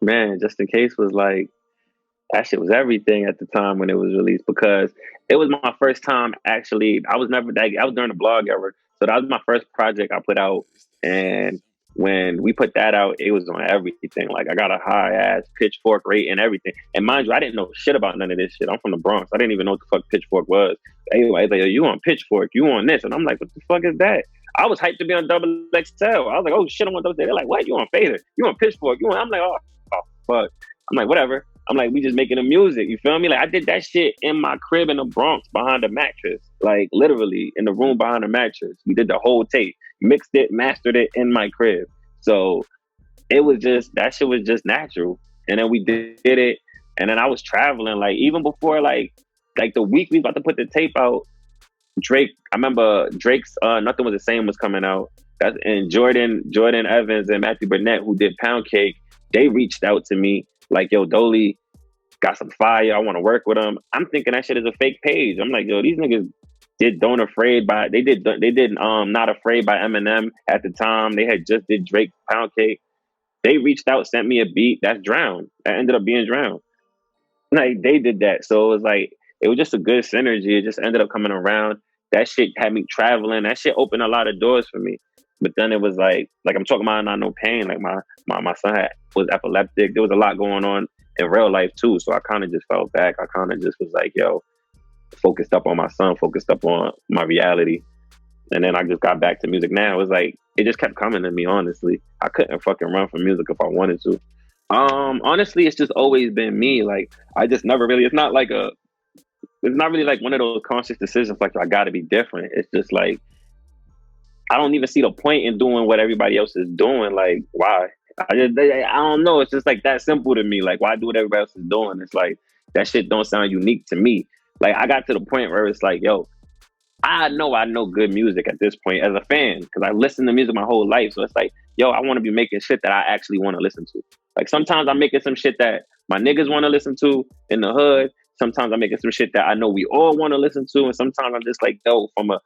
Man, Just In Case was like, that shit was everything at the time when it was released, because it was my first time actually. I was never that. I was during the blog era, so that was my first project I put out. And when we put that out, it was on everything. Like, I got a high ass Pitchfork rate and everything. And mind you, I didn't know shit about none of this shit. I'm from the Bronx. I didn't even know what the fuck Pitchfork was. Anyway, like, you on Pitchfork? You on this? And I'm like, what the fuck is that? I was hyped to be on Double XL. I was like, oh shit, I'm on Double XL. They're like, what? You on Fader? You on Pitchfork? You on? I'm like, oh fuck. I'm like, whatever. I'm like, we just making the music. You feel me? Like, I did that shit in my crib in the Bronx behind the mattress. Like, literally in the room behind the mattress. We did the whole tape, mixed it, mastered it in my crib. So it was just, that shit was just natural. And then we did it. And then I was traveling, like, even before, like the week we about to put the tape out, Drake, I remember Drake's Nothing Was the Same was coming out. And Jordan Evans and Matthew Burnett, who did Pound Cake, they reached out to me like, yo, Doley got some fire. I want to work with them. I'm thinking that shit is a fake page. I'm like, yo, these niggas did Not Afraid by Eminem at the time. They had just did Drake Pound Cake. They reached out, sent me a beat. That's Drown. That ended up being Drown. Like, they did that. So it was like, it was just a good synergy. It just ended up coming around. That shit had me traveling. That shit opened a lot of doors for me. But then it was like I'm talking about Not No Pain. Like, my son was epileptic. There was a lot going on in real life too. So I kind of just fell back. I kind of just was like, yo, focused up on my son, focused up on my reality. And then I just got back to music now. It was like, it just kept coming to me, honestly. I couldn't fucking run from music if I wanted to. Honestly, it's just always been me. Like, I just never really, it's not really like one of those conscious decisions like, I gotta be different. It's just like, I don't even see the point in doing what everybody else is doing. Like, why? I don't know. It's just like that simple to me. Like, why do what everybody else is doing? It's like, that shit don't sound unique to me. Like, I got to the point where it's like, yo, I know good music at this point as a fan, because I listened to music my whole life. So it's like, yo, I want to be making shit that I actually want to listen to. Like, sometimes I'm making some shit that my niggas want to listen to in the hood. Sometimes I'm making some shit that I know we all want to listen to. And sometimes I'm just like, yo, from a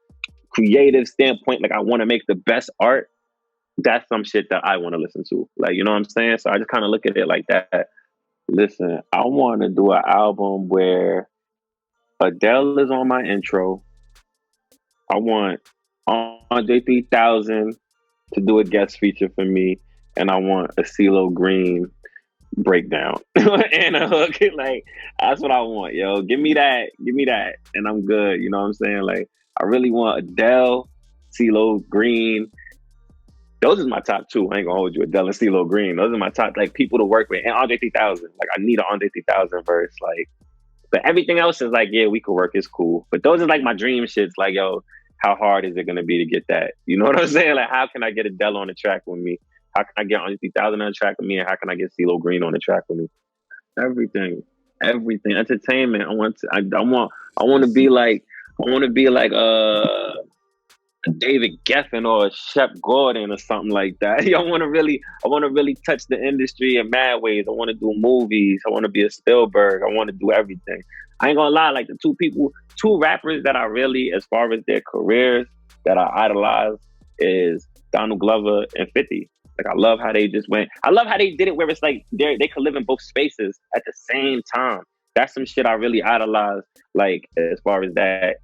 creative standpoint, like, I want to make the best art. That's some shit that I want to listen to. Like, you know what I'm saying? So I just kind of look at it like that. Listen, I want to do an album where Adele is on my intro. I want Andre 3000 to do a guest feature for me. And I want a CeeLo Green breakdown and a hook. Like, that's what I want, yo. Give me that. And I'm good. You know what I'm saying? Like, I really want Adele, CeeLo Green. Those are my top two. I ain't gonna hold you. Adele and CeeLo Green. Those are my top, like, people to work with. And Andre 3000. Like, I need an Andre 3000 verse. Like, but everything else is like, yeah, we could work. It's cool. But those are like my dream shits. Like, yo, how hard is it gonna be to get that? You know what I'm saying? Like, how can I get Adele on the track with me? How can I get Andre 3000 on the track with me? And how can I get CeeLo Green on the track with me? Everything. Entertainment. I want to be like David Geffen or Shep Gordon or something like that. I want to really touch the industry in mad ways. I want to do movies. I want to be a Spielberg. I want to do everything. I ain't gonna lie, like, the two rappers that I really, as far as their careers, that I idolize is Donald Glover and 50. Like, I love how they just went. I love how they did it where it's like they could live in both spaces at the same time. That's some shit I really idolize, like, as far as that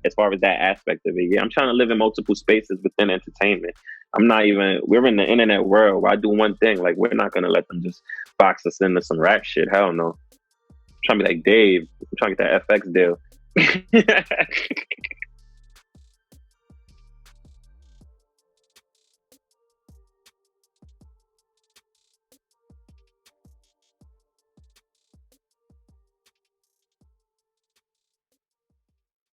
aspect of it. Yeah, I'm trying to live in multiple spaces within entertainment. We're in the internet world where I do one thing. Like, we're not gonna let them just box us into some rap shit. Hell no. I'm trying to be like Dave. I'm trying to get that FX deal.